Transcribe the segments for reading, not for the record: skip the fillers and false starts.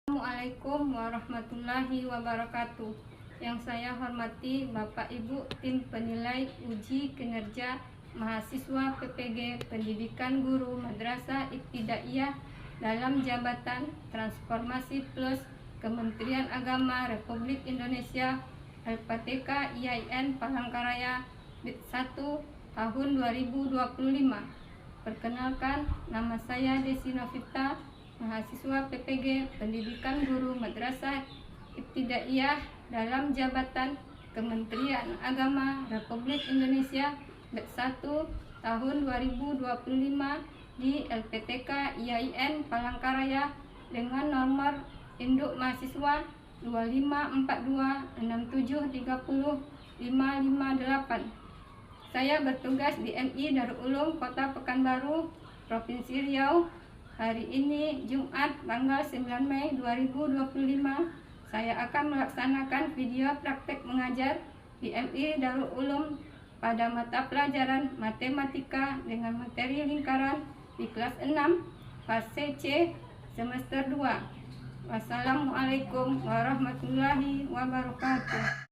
Assalamualaikum warahmatullahi wabarakatuh. Yang saya hormati Bapak Ibu tim penilai uji kinerja mahasiswa PPG Pendidikan Guru Madrasah Ibtidaiyah dalam jabatan Transformasi Plus Kementerian Agama Republik Indonesia LPTK IAIN Palangkaraya BIT 1 tahun 2025. Perkenalkan, nama saya Desi Novita, mahasiswa PPG Pendidikan Guru Madrasah Ibtidaiyah dalam jabatan Kementerian Agama Republik Indonesia BIT 1 tahun 2025 di LPTK IAIN Palangkaraya dengan nomor induk mahasiswa 254267305558. Saya bertugas di MI Darul Ulum Kota Pekanbaru, Provinsi Riau. Hari ini Jumat tanggal 9 Mei 2025, saya akan melaksanakan video praktek mengajar di MI Darul Ulum pada mata pelajaran Matematika dengan materi lingkaran di kelas 6 fase C semester 2. Wassalamualaikum warahmatullahi wabarakatuh.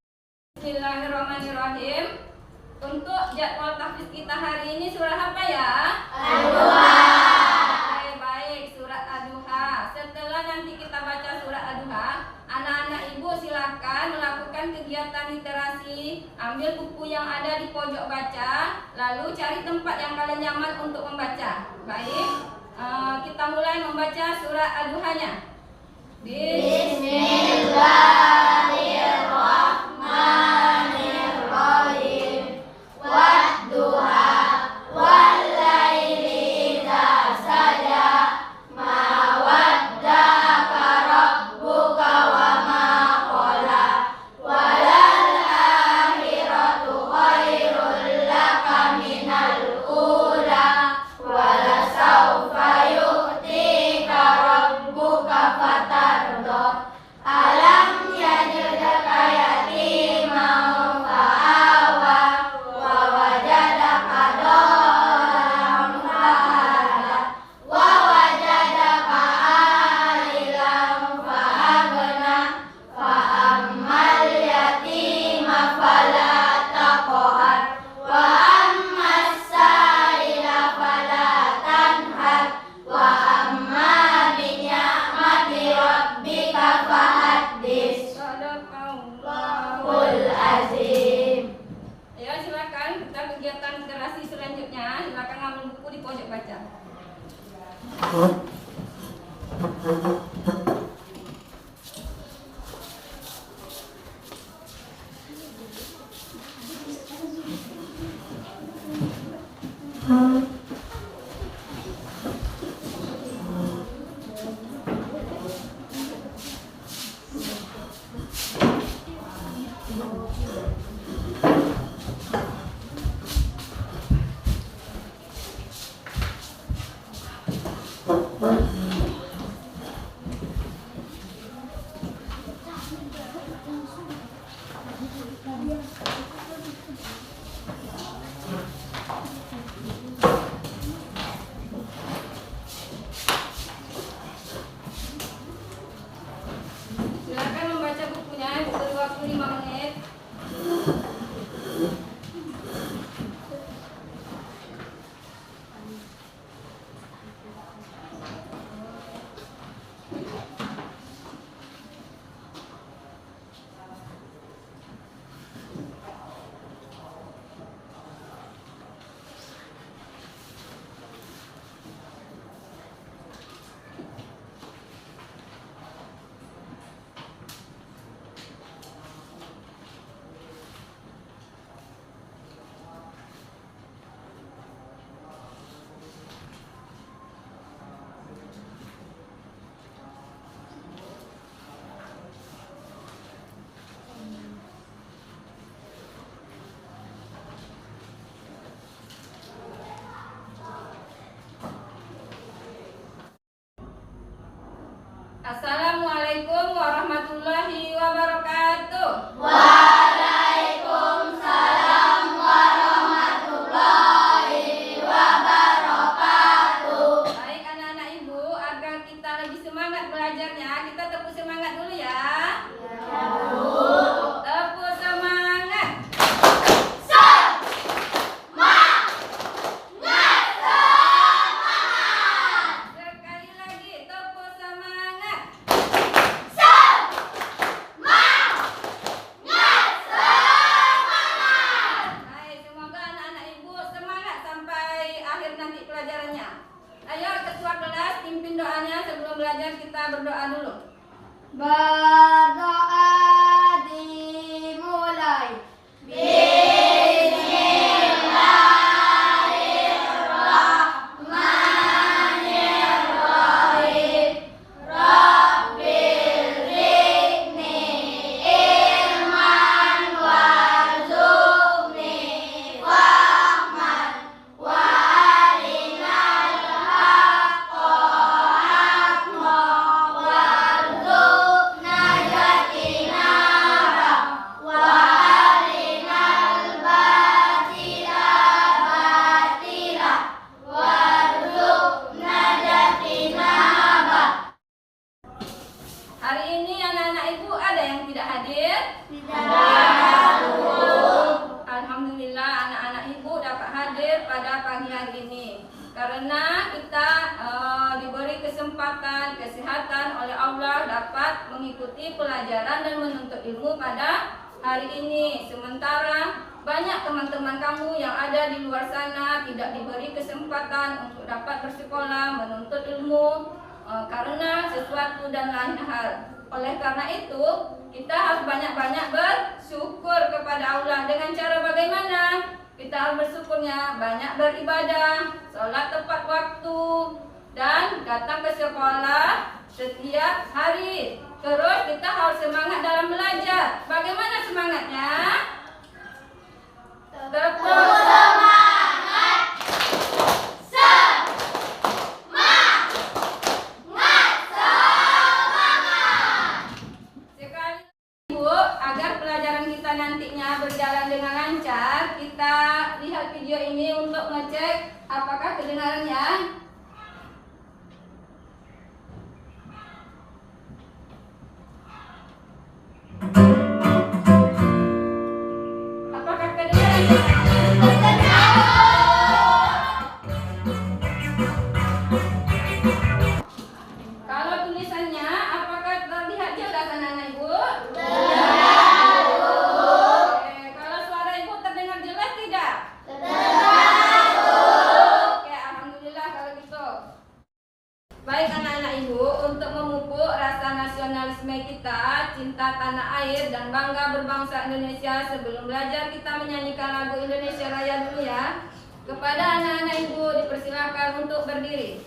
Bismillahirrahmanirrahim. Untuk jadwal tahfiz kita hari ini surah apa ya? Ad-Duha. Baik, surat Ad-Duha. Setelah nanti kita baca surat Ad-Duha, anak-anak ibu silahkan melakukan kegiatan literasi. Ambil buku yang ada di pojok baca, lalu cari tempat yang kalian nyaman untuk membaca. Baik, kita mulai membaca surat Ad-Duhanya. Bismillahirrahmanirrahim. Wadduha wallaili idza saja ma waddaka rabbuka wa ma qala walal akhiratu khairul laka minal ula wala sawfa yu'tika rabbuka fatarda alam yajidaka yatiman fa'awa wa wajadaka dhalan fahada wa wajadaka ailan fa'agna fa'ammal yatima fala taqhar wa ammas sa'ila fala tanhar wa amma bi ni'mati rabbika fahaddits. Sadaqallahul azim. Ayo silakan kita kegiatan literasi selanjutnya. Silakan ambil buku di pojok baca. Silakan membaca bukunya, beri waktu 5 menit. Assalamualaikum warahmatullahi wabarakatuh. Waalaikumsalam warahmatullahi wabarakatuh. Baik anak-anak ibu, agar kita lebih semangat belajarnya, kita terus berdoa dulu. Berdoa dimulai. Hari ini anak-anak ibu ada yang tidak hadir? Alhamdulillah anak-anak ibu dapat hadir pada pagi hari ini karena kita diberi kesempatan kesehatan oleh Allah dapat mengikuti pelajaran dan menuntut ilmu pada hari ini. Sementara banyak teman-teman kamu yang ada di luar sana tidak diberi kesempatan untuk dapat bersekolah, menuntut ilmu karena sesuatu dan lain hal. Oleh karena itu, kita harus banyak-banyak bersyukur kepada Allah. Dengan cara bagaimana? Kita harus bersyukurnya banyak beribadah, sholat tepat waktu, dan datang ke sekolah setiap hari. Terus kita harus semangat dalam belajar. Bagaimana semangatnya? Terus semangat! Sekali Ibu, agar pelajaran kita nantinya berjalan dengan lancar, kita lihat video ini untuk ngecek apakah kedengarannya. Apakah kedengarannya? Kalau tulisannya, apakah terlihat jelas anak-anak ibu? Oke, kalau suara ibu terdengar jelas tidak? Oke, alhamdulillah kalau gitu. Baik anak-anak ibu, untuk memupuk rasa nasionalisme kita, cinta tanah air dan bangga berbangsa Indonesia, sebelum belajar kita menyanyikan lagu Indonesia Raya dulu ya. Kepada anak-anak ibu dipersilahkan untuk berdiri.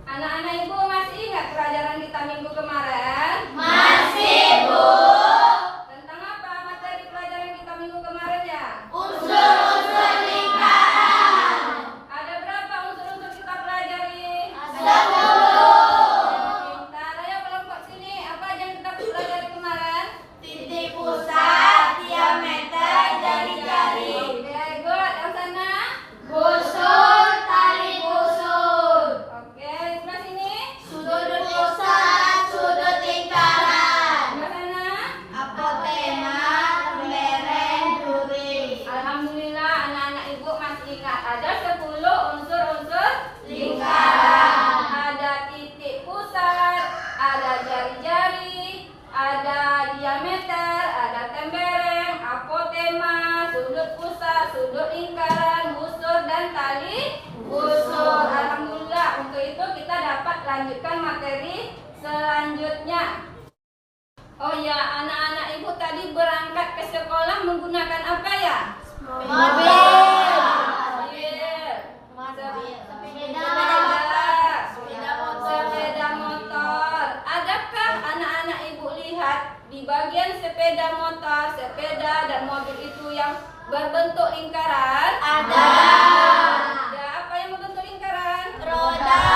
Anak-anak ibu masih ingat pelajaran kita minggu kemarin? Masih, Bu. Tentang apa materi pelajaran kita minggu kemarin ya? Unsur lanjutkan materi selanjutnya. Oh ya, anak-anak ibu tadi berangkat ke sekolah menggunakan apa ya? Mobil. Sepeda motor. Adakah anak-anak ibu lihat di bagian sepeda motor, sepeda dan mobil itu yang berbentuk lingkaran? Ada. Ya, apa yang berbentuk lingkaran? Roda.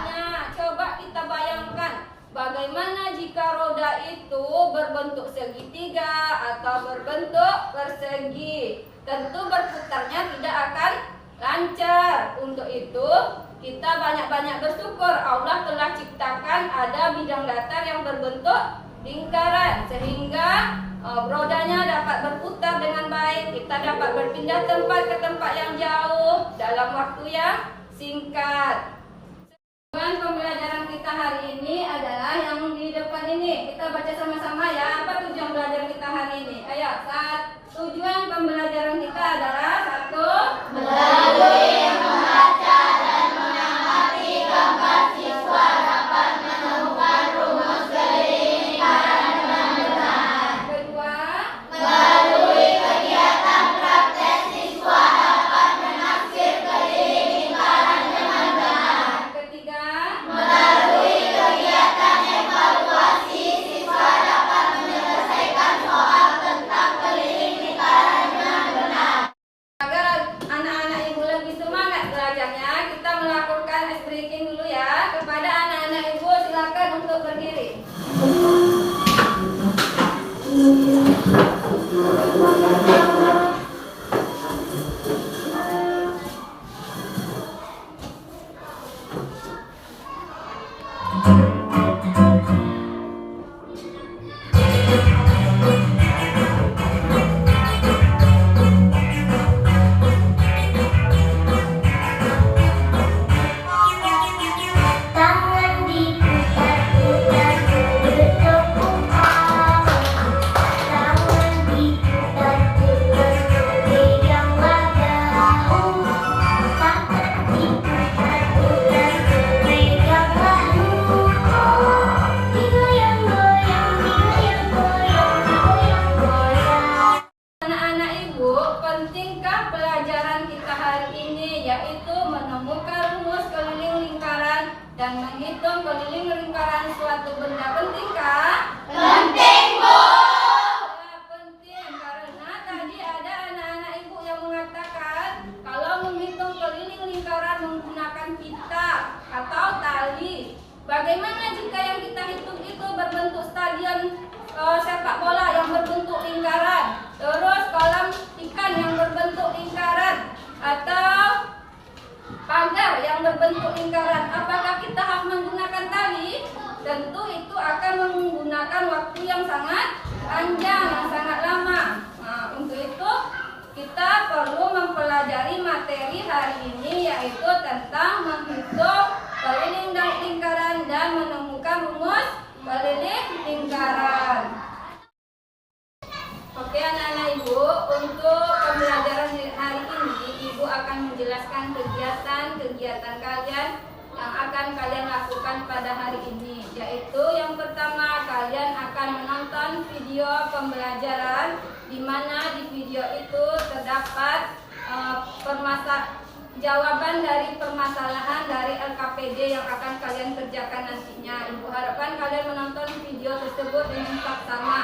Nah, coba kita bayangkan bagaimana jika roda itu berbentuk segitiga atau berbentuk persegi. Tentu berputarnya tidak akan lancar. Untuk itu kita banyak-banyak bersyukur Allah telah ciptakan ada bidang datar yang berbentuk lingkaran sehingga rodanya dapat berputar dengan baik. Kita dapat berpindah tempat ke tempat yang jauh dalam waktu yang singkat. Tujuan pembelajaran kita hari ini adalah yang di depan ini. Kita baca sama-sama ya. Apa tujuan belajar kita hari ini? Ayo, tujuan pembelajaran kita adalah 1. Melalui membaca dan mengamati gambar, siswa dapat menemukan rumus keliling lingkaran dengan benar. 2. Melalui kegiatan praktek, siswa dapat menaksir keliling lingkaran dengan benar. 3. Melalui kegiatan evaluasi, siswa dapat menyelesaikan soal tentang keliling lingkaran dengan benar. Agar anak-anak ibu lebih semangat belajarnya, kita melakukan ice breaking dulu ya. Kepada anak-anak ibu silakan untuk berdiri. Tangan diputar-putar bertepuk tangan. Tangan diputar-putar pegang wajahmu. Tangan diputar-putar pegang bahumu. Digoyang-goyang, digoyang-goyang, digoyang-goyang. Anak-anak ibu, pentingkah pelajaran kita hari ini yaitu menemukan rumus keliling lingkaran dan menghitung keliling lingkaran suatu benda. Pentingkah? Penting, Bu. Ya, penting karena tadi ada anak-anak ibu yang mengatakan kalau menghitung keliling lingkaran menggunakan pita atau tali. Bagaimana jika yang kita hitung itu berbentuk stadion sepak bola yang berbentuk lingkaran, terus kolam ikan yang berbentuk lingkaran, atau pagar yang berbentuk lingkaran? Apakah kita harus menggunakan tali? Tentu itu akan menggunakan waktu yang sangat panjang, yang sangat lama. Nah, untuk itu kita perlu mempelajari materi hari ini yaitu tentang menghitung keliling lingkaran dan menemukan rumus keliling lingkaran. Oke anak-anak ibu, untuk pembelajaran hari ini ibu akan menjelaskan kegiatan-kegiatan kalian yang akan kalian lakukan pada hari ini. Yaitu yang pertama, kalian akan menonton video pembelajaran di mana di video itu terdapat jawaban dari permasalahan dari LKPD yang akan kalian kerjakan nantinya. Ibu harapkan kalian menonton video tersebut dengan seksama.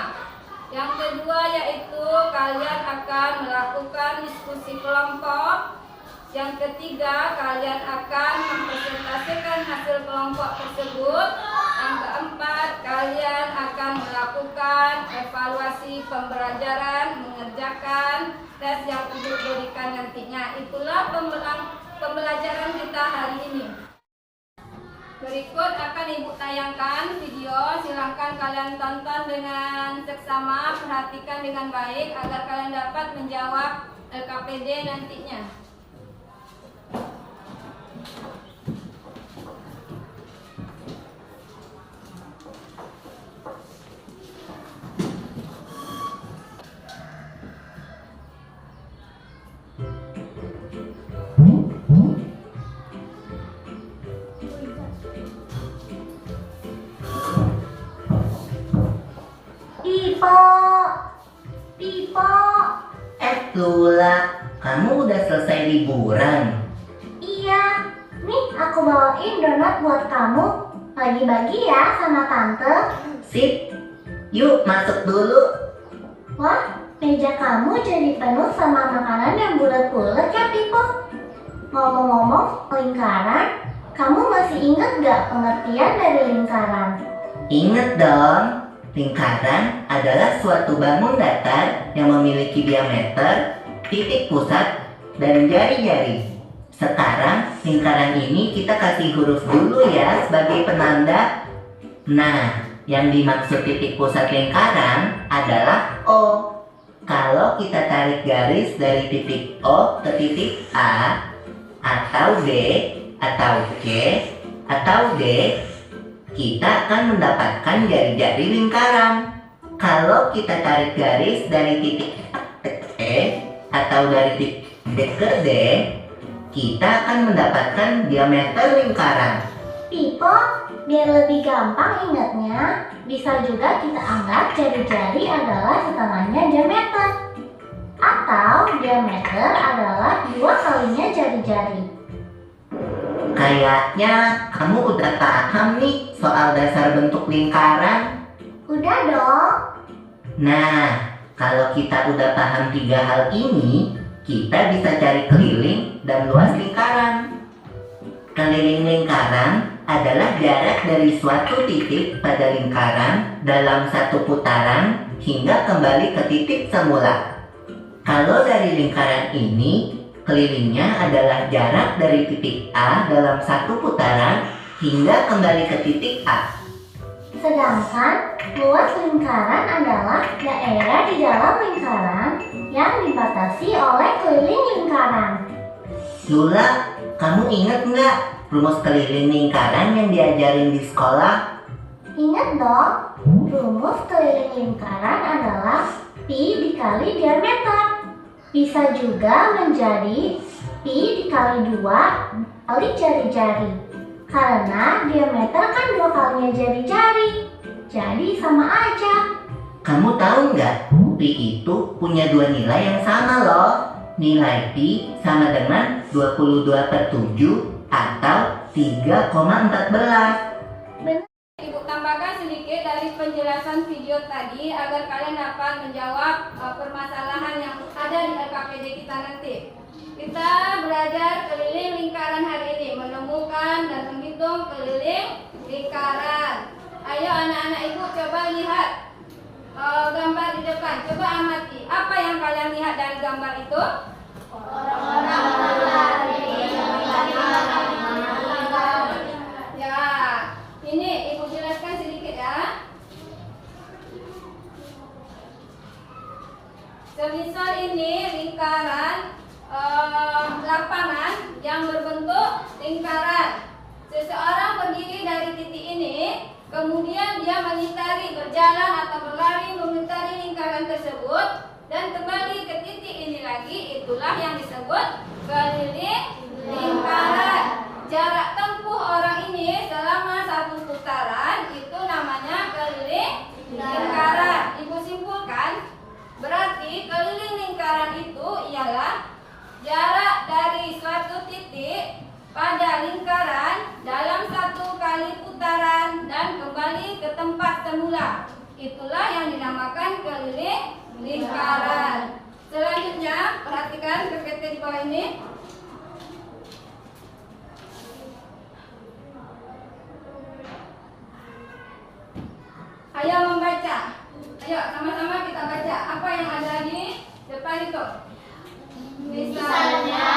Yang kedua yaitu kalian akan melakukan diskusi kelompok. Yang ketiga, kalian akan mempresentasikan hasil kelompok tersebut. Yang keempat, kalian akan melakukan evaluasi pembelajaran, mengerjakan tes yang ibu berikan nantinya. Itulah pembelajaran kita hari ini. Berikut akan ibu tayangkan video. Silahkan kalian tonton dengan seksama, perhatikan dengan baik agar kalian dapat menjawab LKPD nantinya. Pipo, Pipo. Lula, kamu udah selesai liburan? Iya, nih aku bawain donat buat kamu. Bagi-bagi ya sama tante. Sip, yuk masuk dulu. Wah, meja kamu jadi penuh sama makanan yang bulat-bulat ya, Pipo. Ngomong-ngomong, lingkaran, kamu masih ingat gak pengertian dari lingkaran? Ingat dong, lingkaran adalah suatu bangun datar yang memiliki diameter, titik pusat, dan jari-jari. Sekarang, lingkaran ini kita kasih huruf dulu ya sebagai penanda. Nah, yang dimaksud titik pusat lingkaran adalah O. Kalau kita tarik garis dari titik O ke titik A, atau B, atau C, atau D, kita akan mendapatkan jari-jari lingkaran. Kalau kita tarik garis dari titik A ke E, atau dari titik D ke D, kita akan mendapatkan diameter lingkaran. Pipo, biar lebih gampang ingatnya, bisa juga kita anggap jari-jari adalah setengahnya diameter. Atau diameter adalah 2 kalinya jari-jari. Kayaknya kamu udah paham nih soal dasar bentuk lingkaran. Udah dong. Nah, kalau kita udah paham 3 hal ini, kita bisa cari keliling dan luas lingkaran. Keliling lingkaran adalah jarak dari suatu titik pada lingkaran dalam satu putaran hingga kembali ke titik semula. Kalau dari lingkaran ini, kelilingnya adalah jarak dari titik A dalam satu putaran hingga kembali ke titik A. Sedangkan luas lingkaran adalah daerah di dalam lingkaran yang dibatasi oleh keliling lingkaran. Lula, kamu ingat nggak rumus keliling lingkaran yang diajarin di sekolah? Ingat dong, rumus keliling lingkaran adalah pi dikali diameter. Bisa juga menjadi pi dikali 2 kali jari-jari. Karena diameter kan 2 kalinya jari-jari. Jadi sama aja. Kamu tahu nggak, pi itu punya 2 nilai yang sama loh. Nilai pi sama dengan 22/7 atau 3,14. Ibu tambahkan sedikit dari penjelasan video tadi agar kalian dapat menjawab permasalahan yang ada di LKPD kita nanti. Kita belajar keliling lingkaran hari ini, menemukan dan menghitung keliling lingkaran. Ayo anak-anak ibu coba lihat gambar di depan. Coba amati. Apa yang kalian lihat dari gambar itu? Orang-orang berlari. Ya, ini ibu jelaskan sedikit ya. Semisal ini lingkaran lapangan yang berbentuk lingkaran. Seseorang berdiri dari titik ini, kemudian dia mengitari, berjalan atau berlari mengitari lingkaran tersebut dan kembali ke titik ini lagi. Itulah yang disebut keliling lingkaran. Jarak tempuh orang ini selama satu putaran itu namanya keliling lingkaran. Ibu simpulkan, berarti keliling lingkaran itu ialah jarak dari suatu titik pada lingkaran dalam satu kali putaran dan kembali ke tempat semula. Itulah yang dinamakan keliling lingkaran. Selanjutnya, perhatikan PPT di bawah ini. Ayo membaca. Ayo sama-sama kita baca. Apa yang ada di depan itu? Misalnya,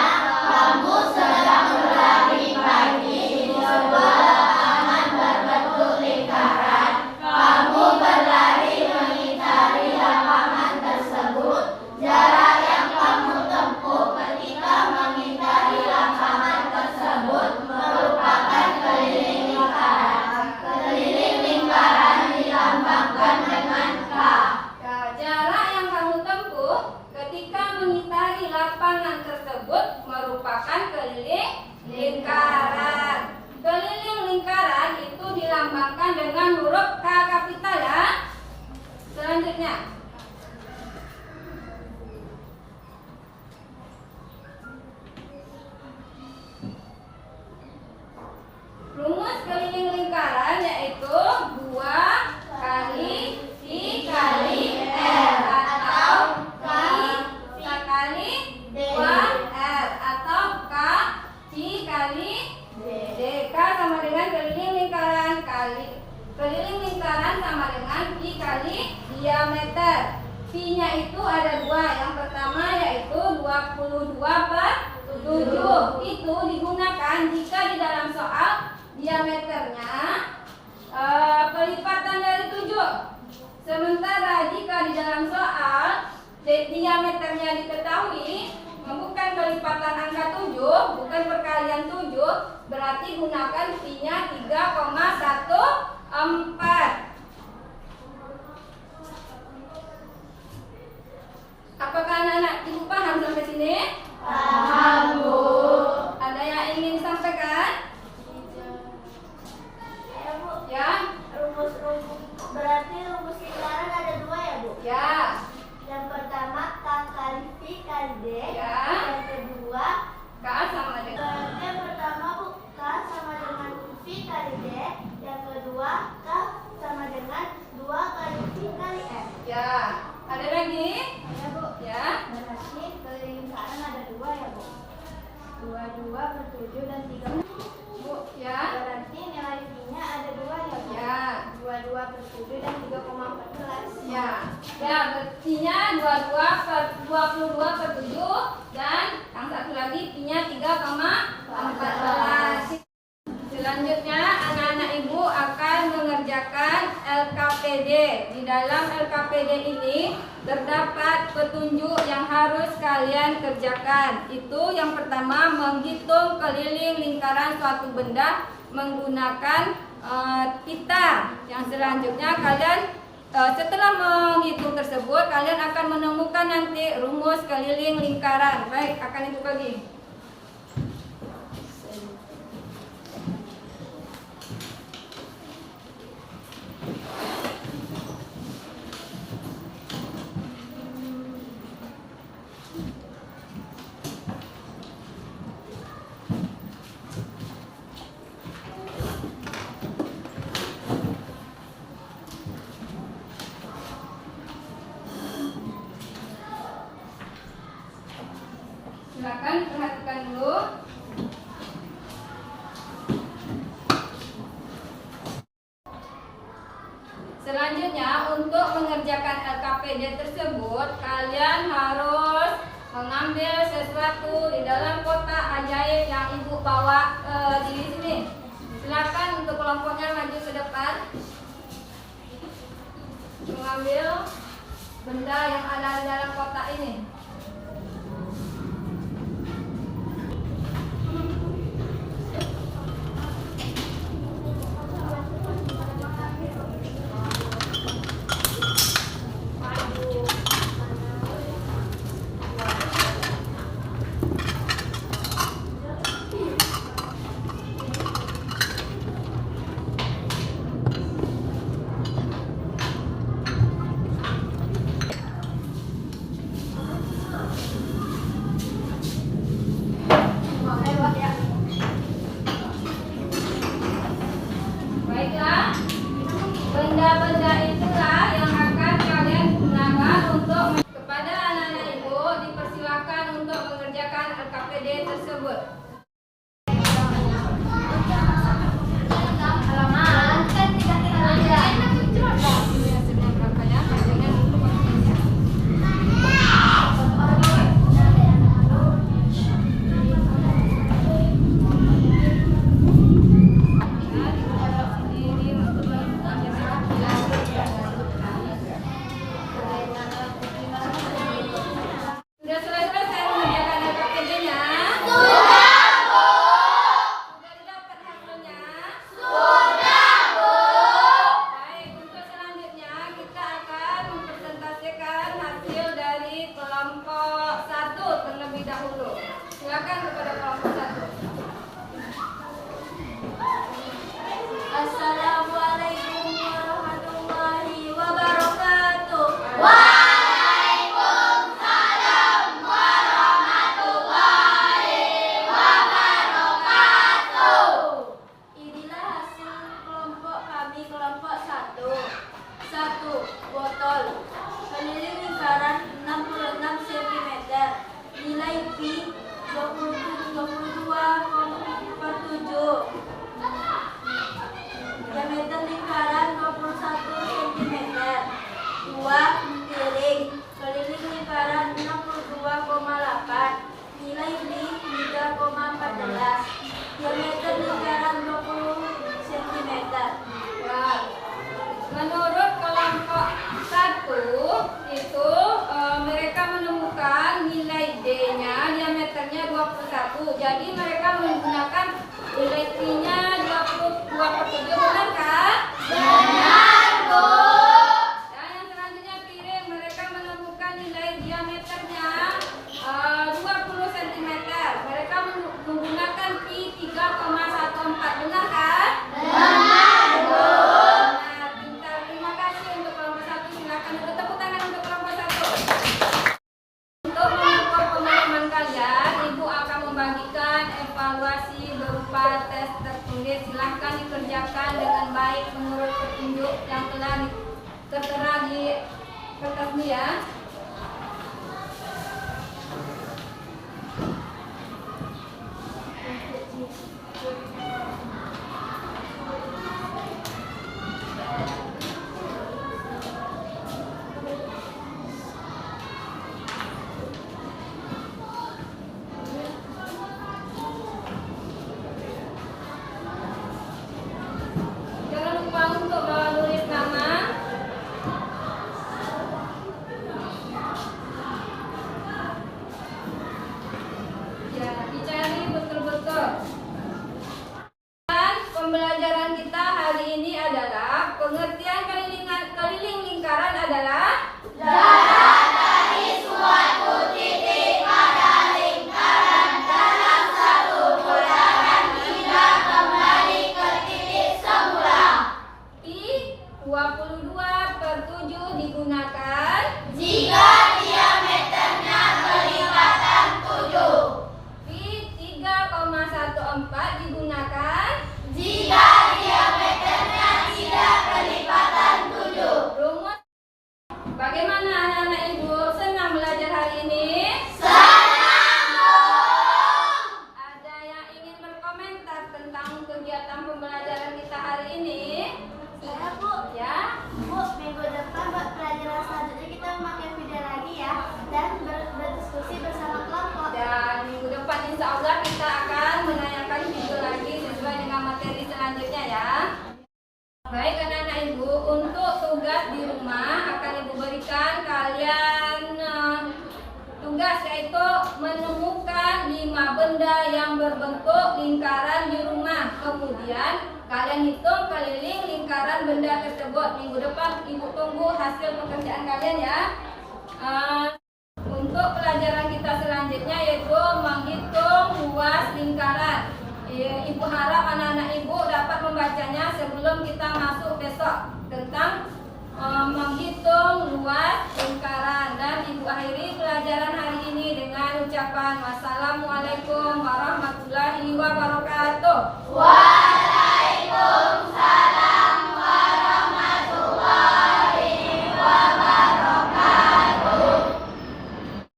kamu sedang berlari pagi di sebuah lapangan berbentuk lingkaran. Kamu berlari mengitari lapangan tersebut. Jarak yang kamu tempuh ketika mengitari lapangan tersebut merupakan keliling lingkaran. Keliling lingkaran dilambangkan dengan K. Jarak yang kamu tempuh ketika mengitari lapangan tersebut merupakan keliling lingkaran. Keliling lingkaran itu dilambangkan dengan huruf K kapital ya. Selanjutnya, rumus keliling lingkaran yaitu 2 kali I kali L atau I kali 2L atau K I kali D. K sama dengan keliling lingkaran sama dengan I kali diameter. Pi-nya itu ada 2. Yang pertama yaitu 22/7. Itu digunakan jika di dalam soal diameternya pelipatan dari 7. Sementara jika di dalam soal diameternya diketahui bukan pelipatan angka 7, bukan perkalian 7, berarti gunakan pi-nya 3,14. Apakah anak-anak ibu paham sampai sini? Paham, Bu. Ada yang ingin disampaikan? Ayo, Bu. Ya? Berarti rumus lingkaran ada 2 ya, Bu? Ya. Yang pertama K kali Pi kali D. Ya. Yang kedua K sama dengan berarti yang pertama, Bu, K sama dengan Pi kali D. Yang kedua K sama dengan 2 kali Pi kali M. ya. Ada lagi? Ya, Bu. Ya. Berarti keliling lingkaran ada 2 ya, Bu? 22/7 dan 3. Bu, ya. Berarti nilai Pi-nya ada 2 ya, Bu? Ya. 22/7 dan 3,14. Ya. Ya, berarti-nya 22/7 dan yang satu lagi pi-nya 3,14. Selanjutnya anak-anak ibu akan mengerjakan LKPD. Di dalam LKPD ini terdapat petunjuk yang harus kalian kerjakan. Itu yang pertama, menghitung keliling lingkaran suatu benda menggunakan pita. Yang selanjutnya kalian setelah menghitung tersebut kalian akan menemukan nanti rumus keliling lingkaran. Baik, akan ibu bagi. Silakan perhatikan dulu. Selanjutnya untuk mengerjakan LKPD tersebut kalian harus mengambil sesuatu di dalam kotak ajaib yang ibu bawa di sini. Silakan untuk kelompoknya maju ke depan. Mengambil benda yang ada di dalam kotak ini. Baiklah, benda-benda itulah yang akan kalian gunakan untuk kepada anak-anak ibu dipersilakan untuk mengerjakan LKPD tersebut. Halaman kan 3 aja. Sudah selesai mengerjakan LKPD-nya? Sudah. diameter lingkaran 20 cm. Ya. Menurut kelompok 1 itu mereka menemukan nilai D-nya diameternya 21. Jadi mereka menggunakan nilai P-nya 22/7, benar kan? Benar, Bu. Dan yang selanjutnya piring, mereka menemukan nilai diameternya 20 cm. Mereka menggunakan P 3,14, benar kan? Benar, Bu. Nah, pintar. Terima kasih untuk kelompok 1. Silakan untuk tepuk tangan untuk kelompok 1. Untuk mengukur pemahaman kalian, Ibu akan membagikan evaluasi berupa tes tertulis. Silahkan dikerjakan dengan baik menurut petunjuk yang telah tertera di kertas ini ya. Jangan lupa untuk menulis nama. Ya, dicari betul-betul. Dan pembelajaran kita hari ini adalah pengertian keliling lingkaran adalah Jarak dari suatu titik pada lingkaran dalam satu putaran hingga kembali ke titik semula. Pi 22/7 digunakan Jika diameternya kelipatan 7. Pi 3,14 digunakan Jika diameternya tidak kelipatan 7. rumus. Bagaimana anak-anak Ibu? Senang belajar hari ini? Senang, Bu. Ada yang ingin berkomentar tentang kegiatan pembelajaran kita hari ini? Saya, Bu. Ya? Bu, minggu depan buat pelajaran selanjutnya kita memakai video lagi ya, dan berdiskusi bersama kelompok. Dan minggu depan insya Allah kita akan menayangkan video lagi sesuai dengan materi selanjutnya ya. Baik anak-anak Ibu, untuk tugas di rumah akan Ibu berikan kalian tugas, yaitu menemukan 5 benda yang berbentuk lingkaran di rumah. Kemudian kalian hitung keliling lingkaran benda tersebut. Minggu depan Ibu tunggu hasil pekerjaan kalian ya. Untuk pelajaran kita selanjutnya yaitu menghitung luas lingkaran. Ibu harap anak-anak Ibu dapat membacanya sebelum kita masuk besok tentang menghitung luas lingkaran. Dan Ibu akhiri pelajaran hari ini dengan ucapan wassalamualaikum